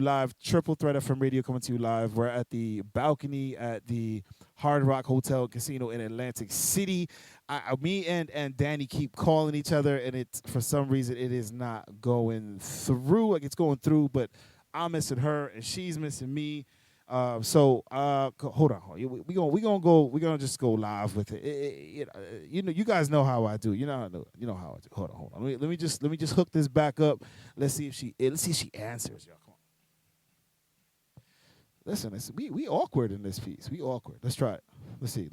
live, triple threat FM radio coming to you live. We're at the balcony at the Hard Rock Hotel Casino in Atlantic City. Me and Danny keep calling each other, and it's for some reason it is not going through. Like it's going through, but I'm missing her and she's missing me. Hold on. We gonna just go live with it. You guys know how I do. You know how I do. Hold on. Let me just hook this back up. Let's see if she answers. Y'all, come on. Listen. We awkward in this piece. We awkward. Let's try it. Let's see.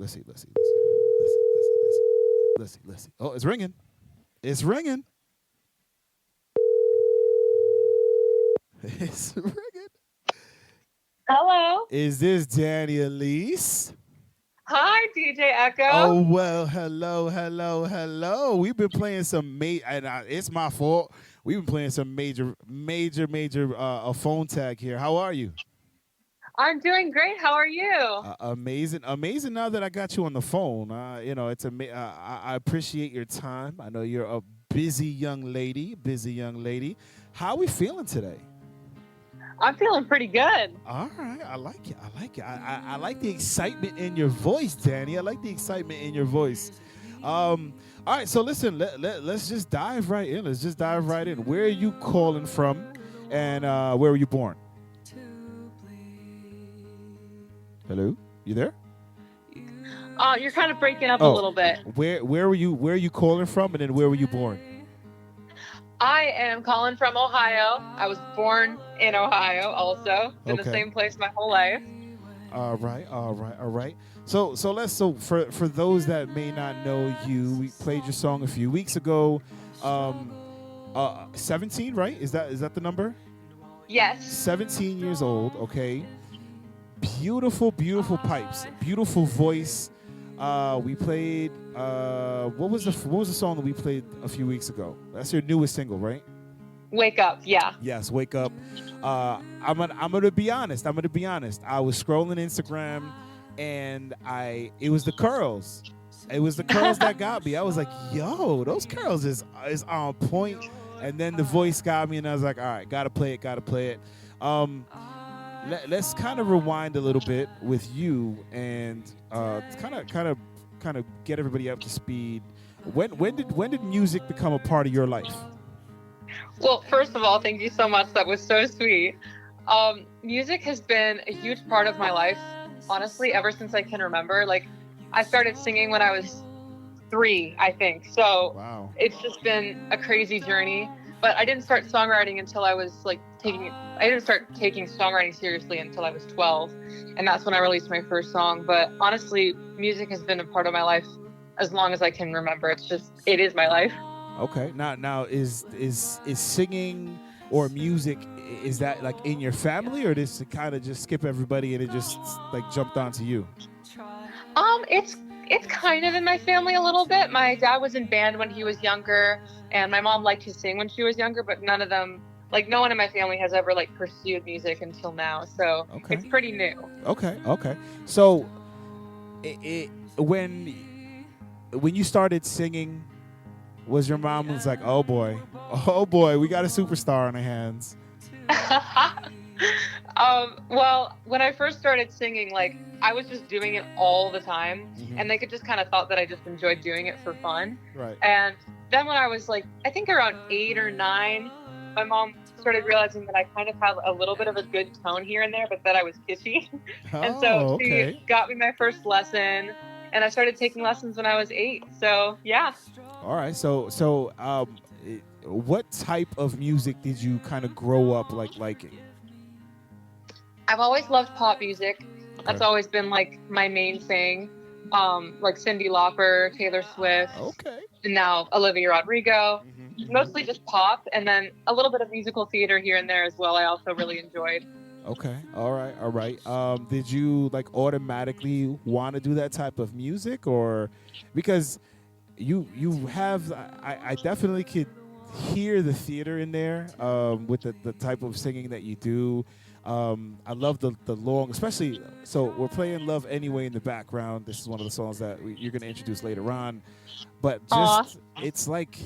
Oh, it's ringing. It's ringing. It's ringing. Hello. Is this Danny Elise? Hi, DJ Echo. Oh, well, hello. We've been playing some it's my fault. We've been playing some major a phone tag here. How are you? I'm doing great. How are you? Amazing. Now that I got you on the phone, I appreciate your time. I know you're a busy young lady. How are we feeling today? I'm feeling pretty good. All right, I like it. I like the excitement in your voice, Danny. I like the excitement in your voice. All right, so listen, let's just dive right in. Where are you calling from, and where were you born? Hello, you there? You're kind of breaking up a little bit. Where are you calling from, and then where were you born? I am calling from Ohio. I was born in Ohio also. In the same place my whole life. All right. So for those that may not know you, we played your song a few weeks ago. 17, right? Is that the number? Yes. 17 years old, okay. Beautiful pipes, beautiful voice. We played what was the song that we played a few weeks ago? That's your newest single, right? Wake Up, yeah. Yes, Wake Up. I'm gonna be honest. I was scrolling Instagram, and it was the curls. It was the curls that got me. I was like, yo, those curls is on point. And then the voice got me, and I was like, all right, gotta play it. Let's kind of rewind a little bit with you and kind of get everybody up to speed. When did music become a part of your life? Well, first of all, thank you so much. That was so sweet. Music has been a huge part of my life, honestly, ever since I can remember. Like, I started singing when I was 3, I think. So wow. It's just been a crazy journey. But I didn't start songwriting until I was I didn't start taking songwriting seriously until I was 12. And that's when I released my first song. But honestly, music has been a part of my life as long as I can remember. It is my life. Okay. Now is singing or music, is that like in your family, or does it kind of just skip everybody and it just like jumped onto you? It's kind of in my family a little bit. My dad was in band when he was younger, and my mom liked to sing when she was younger, but no one in my family has ever like pursued music until now. So It's pretty new. Okay. So when you started singing, was your mom was like, oh boy, we got a superstar on our hands? Well, when I first started singing, like, I was just doing it all the time, and they just kind of thought that I just enjoyed doing it for fun. Right. And then when I was like, I think around 8 or 9, my mom started realizing that I kind of have a little bit of a good tone here and there, but that I was pitchy. And so she got me my first lesson, and I started taking lessons when I was 8. So yeah. All right. So what type of music did you kind of grow up liking? I've always loved pop music. That's always been like my main thing. Like Cyndi Lauper, Taylor Swift. Okay. And now Olivia Rodrigo. Mostly just pop, and then a little bit of musical theater here and there as well. I also really enjoyed. Okay. All right. Did you like automatically want to do that type of music, or because you have? I definitely could hear the theater in there with the type of singing that you do. I love the long, especially, so we're playing Love Anyway in the background. This is one of the songs that you're going to introduce later on. But just, it's like,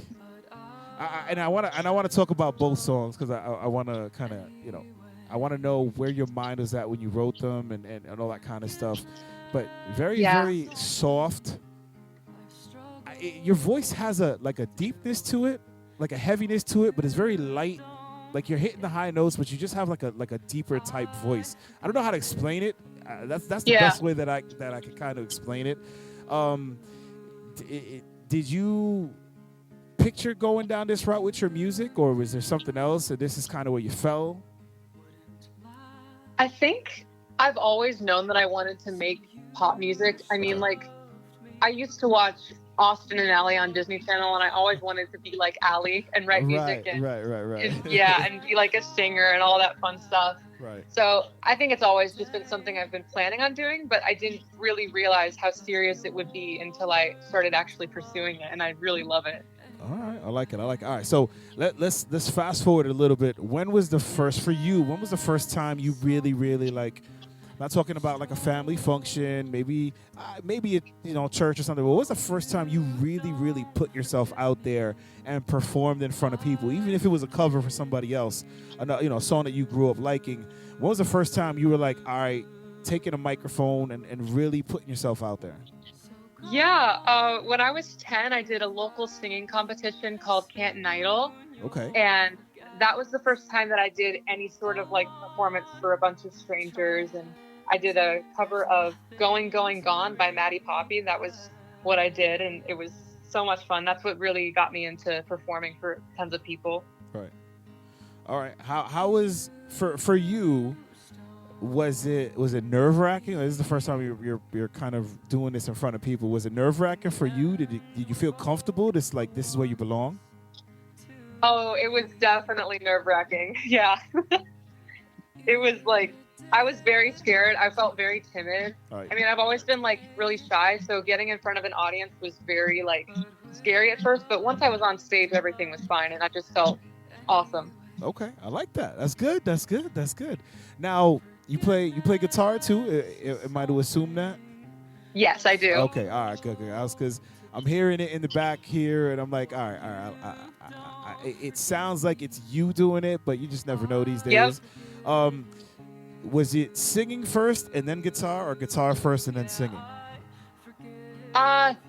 I want to talk about both songs because I want to kind of, I want to know where your mind was at when you wrote them and all that kind of stuff. But very, Yeah. very soft. Your voice has a like a deepness to it, like a heaviness to it, but it's very light. Like you're hitting the high notes, but you just have like a deeper type voice. I don't know how to explain it. That's the Yeah. best way that I can kind of explain it. Um, did you picture going down this route with your music, or was there something else, and this is kind of where you fell? I think I've always known that I wanted to make pop music. I mean, Okay. like, I used to watch Austin and Ally on Disney Channel, and I always wanted to be like Ally and write music Right, right, right, right. and yeah, and be like a singer and all that fun stuff. Right. So I think it's always just been something I've been planning on doing, but I didn't really realize how serious it would be until I started actually pursuing it, and I really love it. All right, I like it. I like it. All right, so let's fast forward a little bit. When was the first for you? When was the first time you really, really like? Not talking about like a family function, maybe church or something. But what was the first time you really, really put yourself out there and performed in front of people, even if it was a cover for somebody else, a song that you grew up liking? When was the first time you were like, all right, taking a microphone and really putting yourself out there? Yeah, when I was 10, I did a local singing competition called Canton Idol, Okay. and that was the first time that I did any sort of like performance for a bunch of strangers. And I did a cover of Going, Going, Gone by Maddie Poppy. That was what I did, and it was so much fun. That's what really got me into performing for tons of people. Right. All right. How was for you? Was it nerve-wracking? This is the first time you're kind of doing this in front of people. Was it nerve-wracking for you? Did you feel comfortable? This is where you belong? Oh, it was definitely nerve-wracking. Yeah. It was like, I was very scared. I felt very timid. Right. I mean, I've always been like really shy, so getting in front of an audience was very like scary at first, but once I was on stage, everything was fine, and I just felt awesome. Okay, I like that. That's good. That's good. That's good. Now you play guitar too. Am I to assume that? Yes, I do. Okay. All right. Good. Good. Because I'm hearing it in the back here, and I'm like, all right. All right. It sounds like it's you doing it, but you just never know these days. Yep. Was it singing first and then guitar, or guitar first and then singing?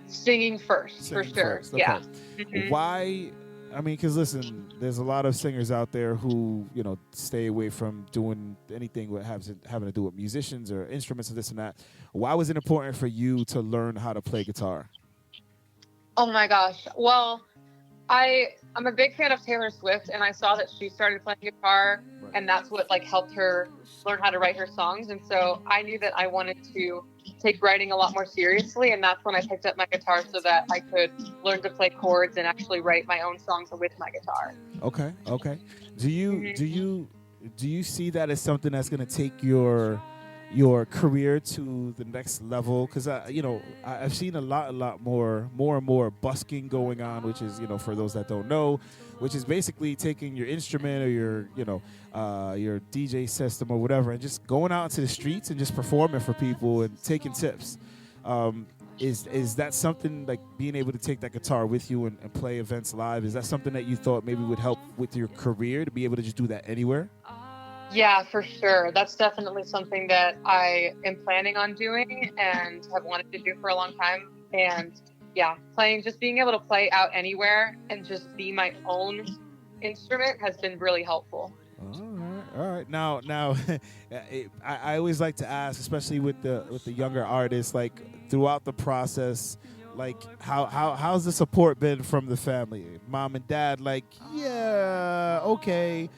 Singing first, Singing for sure. first. Okay. Yeah. Mhm. Why? I mean, because listen, there's a lot of singers out there who stay away from doing anything with having to do with musicians or instruments and this and that. Why was it important for you to learn how to play guitar? Oh my gosh. Well, I'm a big fan of Taylor Swift, and I saw that she started playing guitar, Right. and that's what like helped her learn how to write her songs. And so I knew that I wanted to take writing a lot more seriously, and that's when I picked up my guitar so that I could learn to play chords and actually write my own songs with my guitar. Okay. Okay. Do you Mhm. do you see that as something that's going to take your career to the next level? Because I've seen a lot more and more busking going on, which is for those that don't know, which is basically taking your instrument or your DJ system or whatever and just going out into the streets and just performing for people and taking tips. Is that something, like being able to take that guitar with you and play events live? Is that something that you thought maybe would help with your career, to be able to just do that anywhere? Yeah, for sure. That's definitely something that I am planning on doing and have wanted to do for a long time. And yeah, just being able to play out anywhere and just be my own instrument has been really helpful. All right. Now, I always like to ask, especially with the younger artists, like throughout the process, like how's the support been from the family, mom and dad? Like, yeah, okay,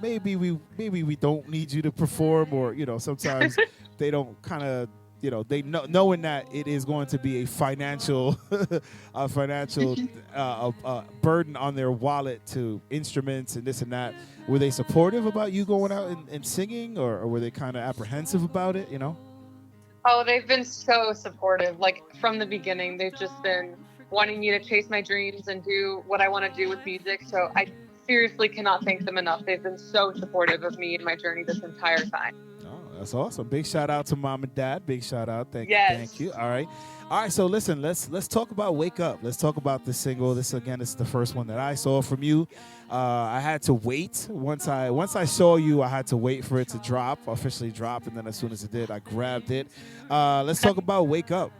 maybe we don't need you to perform, or sometimes they don't kind of they knowing that it is going to be a financial burden on their wallet to instruments and this and that. Were they supportive about you going out and singing, or were they kind of apprehensive about it? Oh, they've been so supportive. Like from the beginning, they've just been wanting me to chase my dreams and do what I want to do with music. So I seriously cannot thank them enough. They've been so supportive of me and my journey this entire time. Oh, That's awesome. Big shout out to mom and dad. Big shout out. Thank Yes. you. All right. So listen, let's talk about "Wake Up." Let's talk about this single. This again is the first one that I saw from you. I had to wait once I saw you. I had to wait for it to officially drop, and then as soon as it did, I grabbed it. Let's talk about "Wake Up."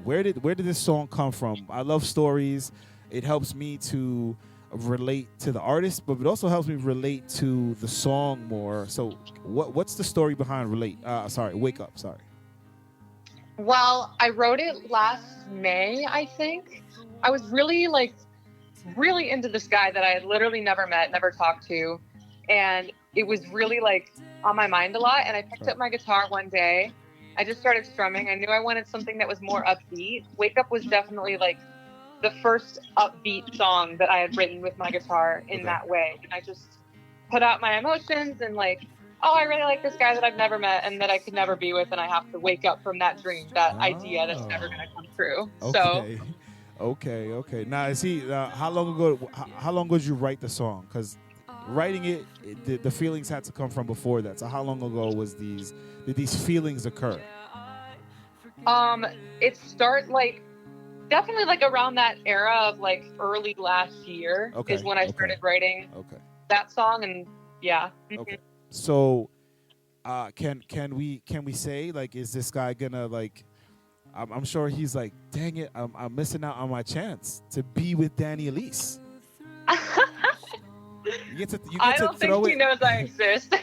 Where did this song come from? I love stories. It helps me to relate to the artist, but it also helps me relate to the song more. So, what's the story behind relate? Sorry, wake up. Sorry. Well, I wrote it last May, I think. I was really really into this guy that I had literally never met, never talked to. And it was really like on my mind a lot. And I picked up my guitar one day. I just started strumming. I knew I wanted something that was more upbeat. Wake Up was definitely like the first upbeat song that I had written with my guitar in that way. And I just put out my emotions and like, oh, I really like this guy that I've never met and that I could never be with, and I have to wake up from that dream, that idea that's never going to come true. So, Okay. Okay. Now, is he? How long ago? How long ago did you write the song? Because writing the feelings had to come from before that. So, how long ago did these feelings occur? it start like definitely like around that era of like early last year is Okay. when I Okay. started writing Okay. that song, and yeah. Okay. So, can we say, like, is this guy gonna, like, I'm sure he's like, dang it, I'm missing out on my chance to be with Danny Elise. You I get to don't throw think he it. knows I exist.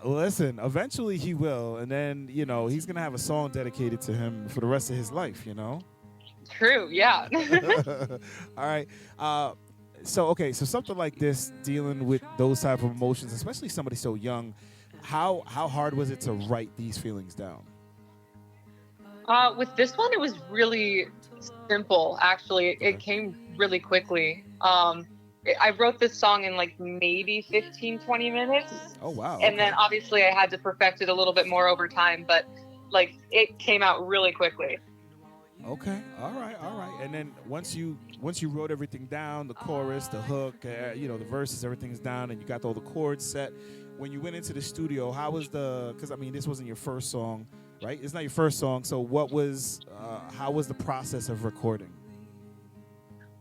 Listen, eventually he will, and then he's gonna have a song dedicated to him for the rest of his life. True, yeah. All right. So okay, so something like this, dealing with those type of emotions, especially somebody so young, how hard was it to write these feelings down? With this one, it was really simple, actually. Okay. It came really quickly. I wrote this song in like maybe 15, 20 minutes. Oh wow. And Okay. then obviously I had to perfect it a little bit more over time, but like it came out really quickly. Okay. All right. All right. And then once you wrote everything down, the chorus, the hook, the verses, everything's down, and you got all the chords set. When you went into the studio, how was the? Because I mean, this wasn't your first song, right? It's not your first song. So how was the process of recording?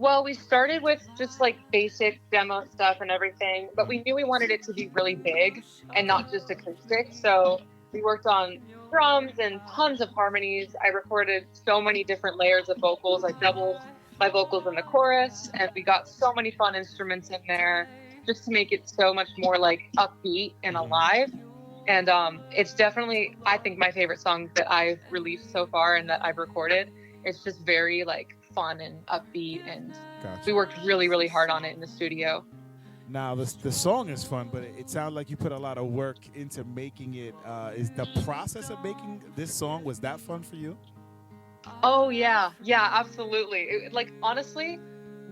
Well, we started with just like basic demo stuff and everything, but we knew we wanted it to be really big and not just acoustic. So we worked on drums and tons of harmonies. I recorded so many different layers of vocals. I doubled my vocals in the chorus, and we got so many fun instruments in there just to make it so much more like upbeat and alive. And it's definitely, I think, my favorite song that I've released so far and that I've recorded. It's just very like fun and upbeat, and Gotcha. we worked really, really hard on it in the studio. Now the song is fun, but it sounds like you put a lot of work into making it. Is the process of making this song, was that fun for you? Oh yeah, yeah, absolutely. Like honestly,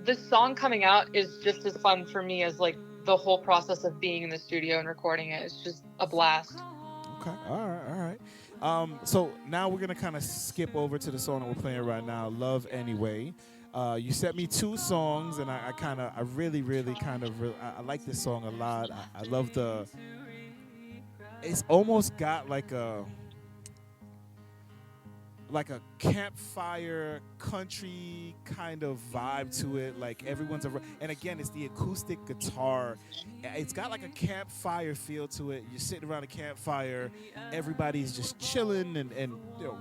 the song coming out is just as fun for me as like the whole process of being in the studio and recording it. It's just a blast. Okay. All right. All right. So now we're gonna kind of skip over to the song that we're playing right now, "Love Anyway." You sent me two songs, and I really, really I like this song a lot. I love it's almost got like a campfire country kind of vibe to it. Like everyone's around, and again, it's the acoustic guitar. It's got like a campfire feel to it. You're sitting around a campfire, everybody's just chilling and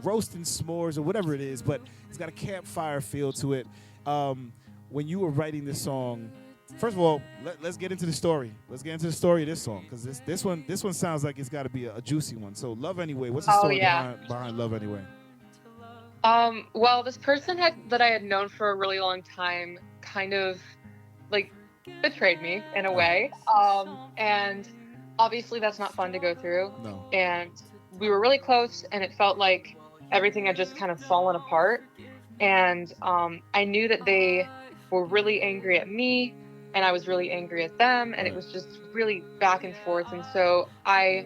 roasting s'mores or whatever it is, but it's got a campfire feel to it. When you were writing this song, first of all, let's get into the story. Let's get into the story of this song, because this one sounds like it's got to be a juicy one. So, "Love Anyway." What's the Oh story yeah. behind "Love Anyway"? Well, this person that I had known for a really long time kind of like betrayed me in a way. And obviously that's not fun to go through. No. And we were really close, and it felt like everything had just kind of fallen apart. And I knew that they were really angry at me, and I was really angry at them, and it was just really back and forth. And so I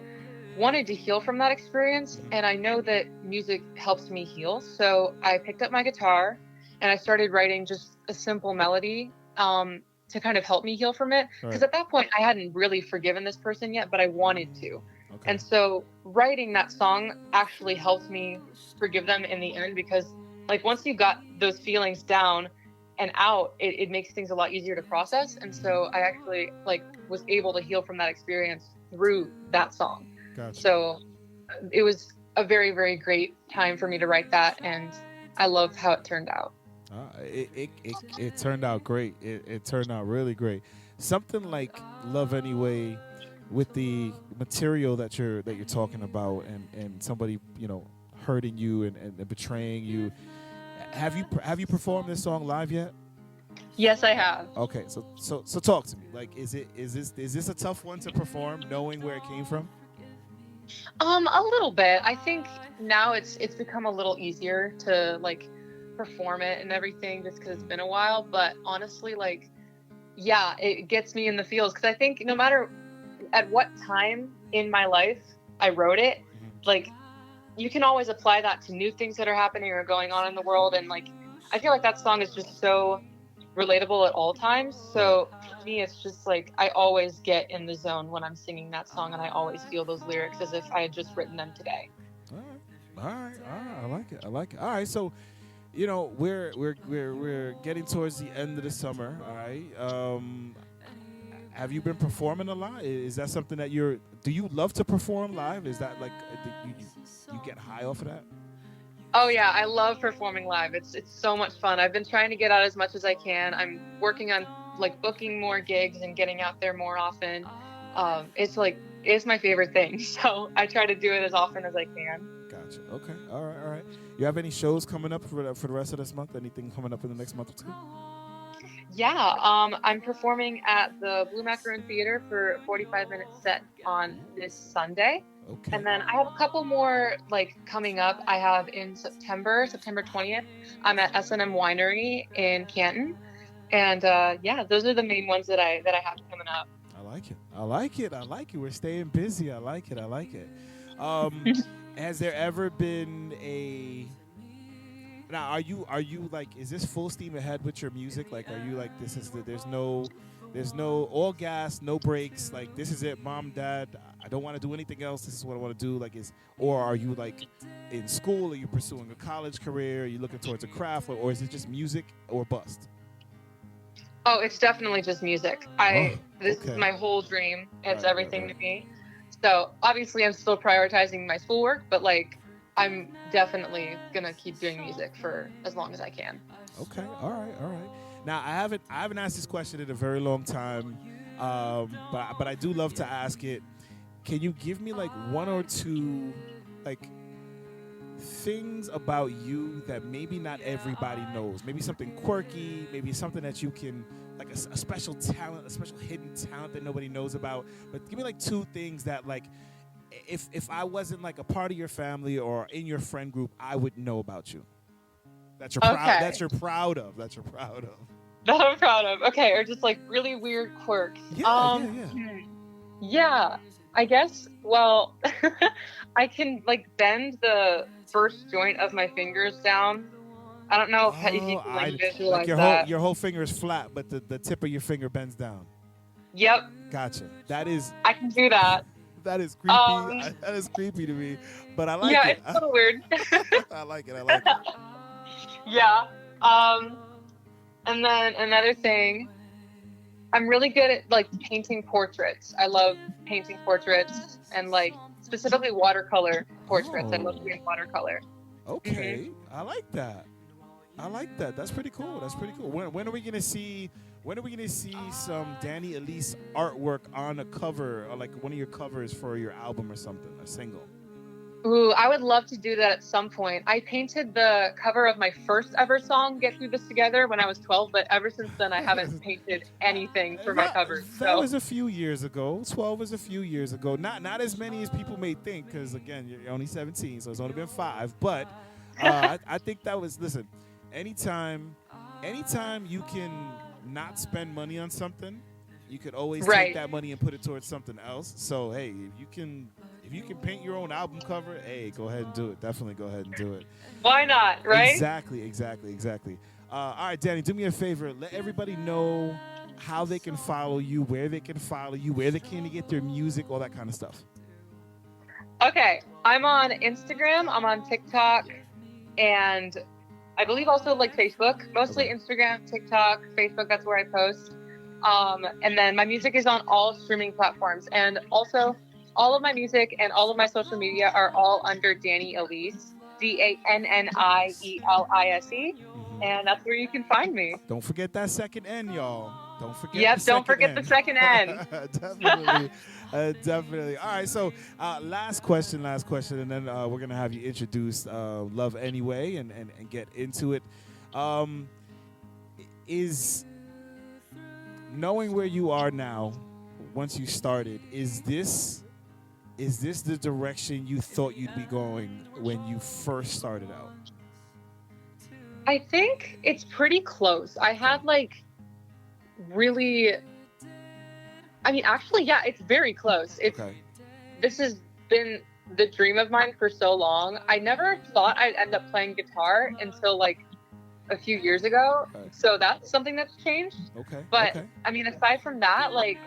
wanted to heal from that experience, and I know that music helps me heal. So I picked up my guitar and I started writing just a simple melody to kind of help me heal from it. Because at that point, I hadn't really forgiven this person yet, but I wanted to. Okay. And so writing that song actually helped me forgive them in the end, because like once you got those feelings down and out, it makes things a lot easier to process. And Hmm. so I actually like was able to heal from that experience through that song. Gotcha. So it was a very, very great time for me to write that, and I love how it turned out. It turned out great. It turned out really great. Something like Love Anyway, with the material that you're talking about, and somebody hurting you and betraying you. Have you performed this song live yet? Yes, I have. Okay, so talk to me. Like, is this a tough one to perform, knowing where it came from? A little bit. I think now it's become a little easier to like perform it and everything, just because it's Mm. been a while. But honestly, like, yeah, it gets me in the feels, because I think no matter at what time in my life I wrote it, Mhm. like you can always apply that to new things that are happening or going on in the world. And like I feel like that song is just so relatable at all times. Right. So for me, it's just like I always get in the zone when I'm singing that song, and I always feel those lyrics as if I had just written them today. All right. All right. I like it. I like it. All right. So, we're getting towards the end of the summer. All right. Have you been performing a lot? Is that something that you're? Do you love to perform live? Is that like you get high off of that? Oh yeah, I love performing live. It's so much fun. I've been trying to get out as much as I can. I'm working on like booking more gigs and getting out there more often. It's like it's my favorite thing. So I try to do it as often as I can. Gotcha. Okay. All right. All right. You have any shows coming up for the rest of this month? Anything coming up in the next month or two? Yeah, I'm performing at the Blue Macaroon Theater for a 45-minute set on this Sunday. Okay. And then I have a couple more like coming up. I have in September 20th, I'm at S&M Winery in Canton. And yeah, those are the main ones that I have coming up. I like it. I like it. I like it. We're staying busy. I like it. I like it. Um, has there ever been a now? Are you like? Is this full steam ahead with your music? Like, are you like this is there's no all gas, no brakes. Like, this is it, mom, dad. I don't want to do anything else. This is what I want to do. Like, is or are you like in school? Are you pursuing a college career? Are you looking towards a craft, or is it just music or bust? Oh, it's definitely just music. Oh, I This is okay. my whole dream. It's Right, right, everything right. to me. So obviously I'm still prioritizing my schoolwork, but like I'm definitely gonna keep doing music for as long as I can. Okay. All right. All right. Now I haven't asked this question in a very long time, but I do love to ask it. Can you give me like one or two like things about you that maybe not everybody knows? Maybe something quirky, maybe something that you can like a special talent, a special hidden talent that nobody knows about. But give me like two things that like if I wasn't like a part of your family or in your friend group, I would know about you. That Okay. you're proud of. That you're proud of. That I'm proud of. Okay, or just like really weird quirks. Yeah, yeah, yeah. Yeah, I guess, well, I can like bend the first joint of my fingers down. I don't know if you Oh, can like I like visualize that. your whole finger is flat, but the tip of your finger bends down. Yep, Gotcha. I can do that. That is creepy. Um, That is creepy to me, but I like yeah, it. it's a little weird. I like it. I like it. Yeah. Um, and then another thing, I'm really good at like painting portraits. I love painting portraits and like specifically watercolor portraits. I love Oh, doing watercolor. Hmm. okay. I like that. I like that. That's pretty cool. That's pretty cool. When are we gonna see? When are we gonna see some Danny Elise artwork on a cover, or like one of your covers for your album or something, a single? Ooh, I would love to do that at some point. I painted the cover of my first ever song, Get Through This Together, when I was 12, but ever since then I haven't painted anything for my that covers. that So, was a few years ago. 12 was a few years ago. Not as many as people may think, because again, you're only 17, so it's only been 5. But I think that was listen. Anytime, anytime you can not spend money on something, you could always take right. that money and put it towards something else. So hey, if you can paint your own album cover, hey, go ahead and do it. Definitely go ahead and do it. Why not, right? Exactly, exactly, exactly. All right, Danny, do me a favor. Let everybody know how they can follow you, where they can follow you, where they can get their music, all that kind of stuff. Okay, I'm on Instagram, I'm on TikTok, and I believe also like Facebook, mostly Okay. Instagram, TikTok, Facebook, that's where I post. And then my music is on all streaming platforms. And also, all of my music and all of my social media are all under Danni Elise, DANNIELISE. And that's where you can find me. Don't forget that second N, y'all. Don't forget the Yep, don't second forget the N. second N. Definitely. Definitely. All right. So, last question, and then we're going to have you introduce Love Anyway and get into it. Um, is knowing where you are now, once you started, is this the direction you thought you'd be going when you first started out? I think it's pretty close. I Okay. had like really, I mean, actually, yeah, it's very close. Okay. This has been the dream of mine for so long. I never thought I'd end up playing guitar until like a few years ago. Right. So that's something that's changed. Okay. But Okay. I mean, aside from that, like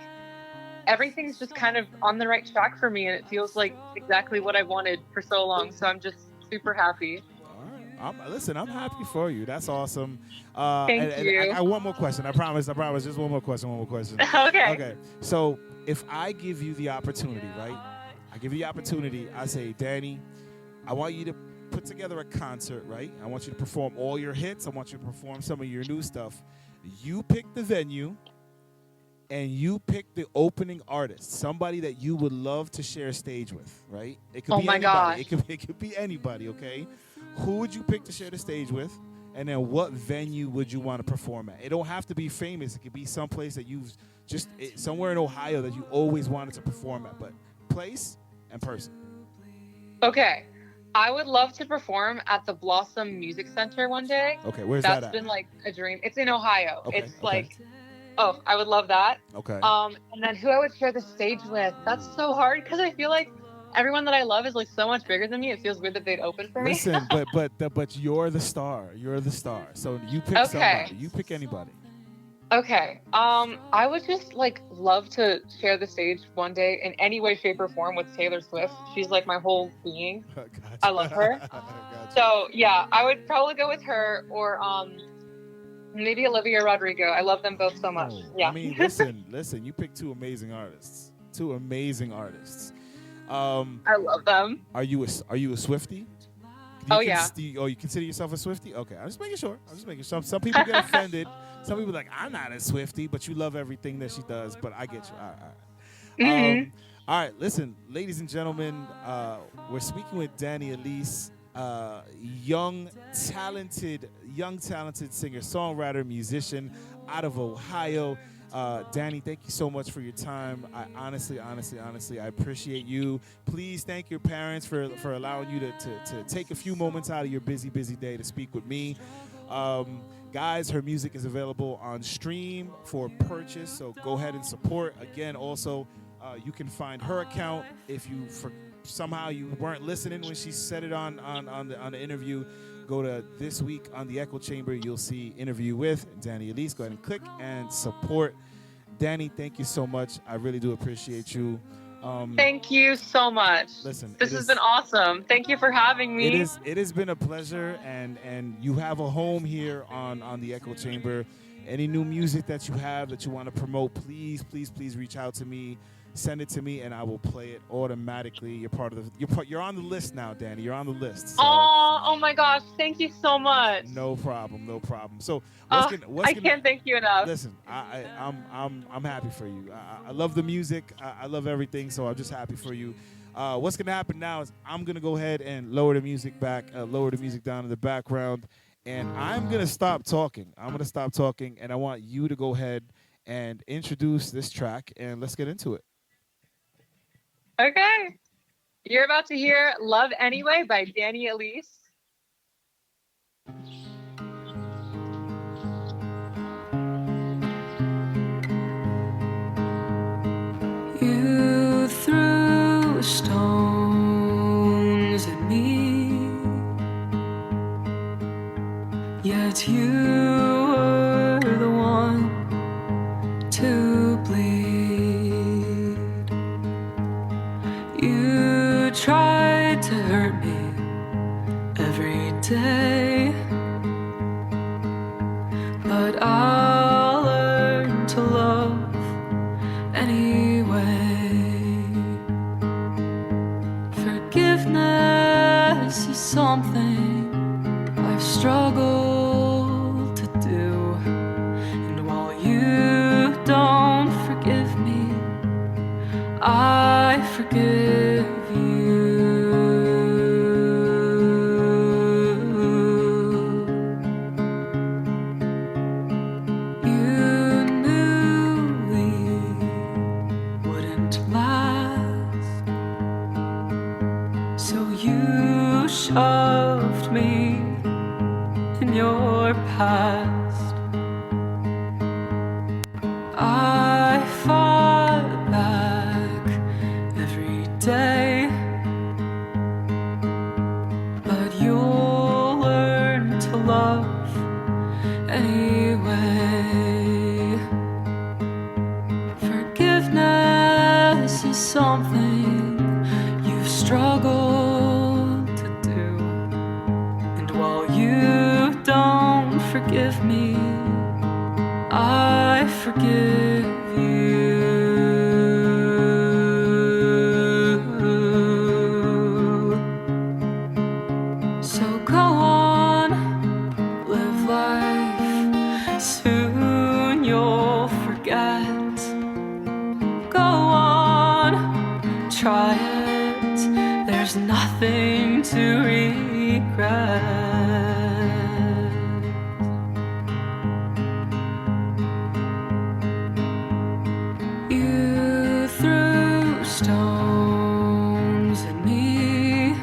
everything's just kind of on the right track for me, and it feels like exactly what I wanted for so long. So I'm just super happy. All right. Listen, I'm happy for you. That's awesome. Thank And I you. got one more question. I promise. I promise. Just one more question. One more question. Okay. Okay. So if I give you the opportunity, right? I give you the opportunity. I say, Danny, I want you to put together a concert, right? I want you to perform all your hits. I want you to perform some of your new stuff. You pick the venue and you pick the opening artist, somebody that you would love to share a stage with, right? It could Oh be my anybody. gosh. It could be anybody, okay? Who would you pick to share the stage with? And then what venue would you want to perform at? It don't have to be famous. It could be someplace that you've somewhere in Ohio that you always wanted to perform at, but place and person. Okay. I would love to perform at the Blossom Music Center one day. Okay, where's that That's at? been like a dream. It's in Ohio. Okay, It's okay, like, oh, I would love that. okay. And then who I would share the stage with. That's so hard because I feel like everyone that I love is like so much bigger than me. It feels weird that they'd open for me. Listen, but you're the star. You're the star. So you pick Okay. somebody. You pick anybody. Okay. I would just like love to share the stage one day in any way, shape, or form with Taylor Swift. She's like my whole being. Gotcha. I love her. Gotcha. So yeah, I would probably go with her or maybe Olivia Rodrigo. I love them both so much. Oh, Yeah. I mean, listen. You picked two amazing artists. Two amazing artists. I love them. Are you a Swiftie? Oh, yeah. You consider yourself a Swiftie? Okay, I'm just making sure. Some people get offended. Some people are like, I'm not a Swiftie, but you love everything that she does. But I get you. All right. Mhm. All right. Listen, ladies and gentlemen, we're speaking with Danni Elise, young, talented singer, songwriter, musician out of Ohio. Danni, thank you so much for your time. I honestly, I appreciate you. Please thank your parents for allowing you to take a few moments out of your busy day to speak with me. Guys, her music is available on stream for purchase, so go ahead and support. Again, also, you can find her account if you somehow you weren't listening when she said it on the interview. Go to This Week on the Echo Chamber. You'll see interview with Danni Elise. Go ahead and click and support. Danni, thank you so much. I really do appreciate you. Thank you so much. Listen, this has been awesome. Thank you for having me. It has been a pleasure, and you have a home here on the Echo Chamber. Any new music that you have that you want to promote, please reach out to me. Send it to me, and I will play it automatically. You're part of you're on the list now, Danni. You're on the list. So. Oh my gosh! Thank you so much. No problem. So I can't thank you enough. Listen, I'm happy for you. I love the music. I love everything. So I'm just happy for you. What's gonna happen now is I'm gonna go ahead and lower the music down in the background, and I'm gonna stop talking. And I want you to go ahead and introduce this track, and let's get into it. Okay. You're about to hear Love Anyway by Danni Elise. You threw stones at me, yet you were the one to bleed. You tried to hurt me every day, but I'll learn to love anyway. Forgiveness is something I've struggled to do, and while you don't forgive me, I forgive you. You knew we wouldn't last, so you shoved me in your past. I fought back every day, but you'll learn to love anyway. Forgiveness is something you've struggled to do, and while you don't forgive me, I forgive you. So go on, live life, soon you'll forget. Go on, try it, there's nothing to regret. You threw stones at me.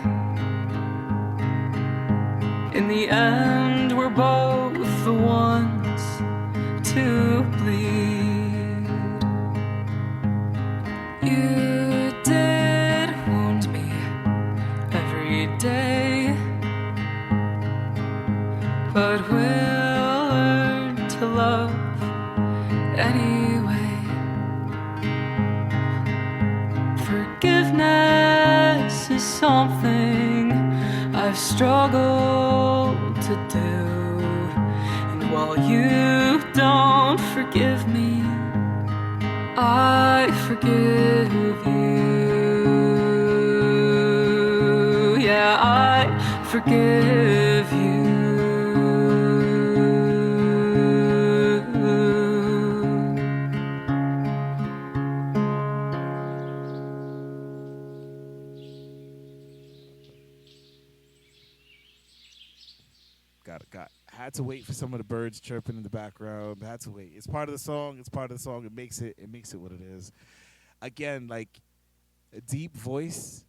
In the end, we're both the ones to bleed. You did wound me every day, but we'll learn to love anyway. Forgiveness is something I've struggled to do, and while you don't forgive me, I forgive you. Yeah, I forgive you. Got had to wait for some of the birds chirping in the background. Had to wait. It's part of the song. It's part of the song. It makes it what it is. Again, like a deep voice.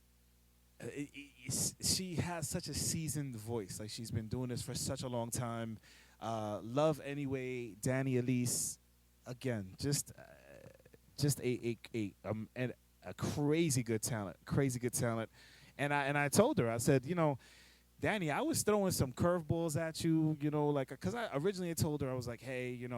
She has such a seasoned voice. Like she's been doing this for such a long time. Love anyway, Danni, Elise. Again, just and a crazy good talent. Crazy good talent. And I told her, I said, Danni, I was throwing some curveballs at you, like, because I originally told her, I was like, hey, we're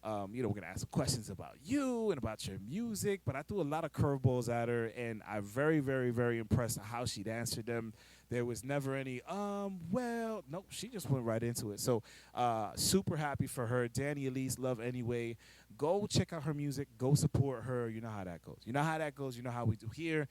gonna ask some questions about you and about your music, but I threw a lot of curveballs at her, and I'm very, very, very impressed at how she'd answered them. There was never any, well, nope, she just went right into it. So, super happy for her. Danni, Elise, love anyway. Go check out her music. Go support her. You know how that goes. You know how that goes. You know how we do here.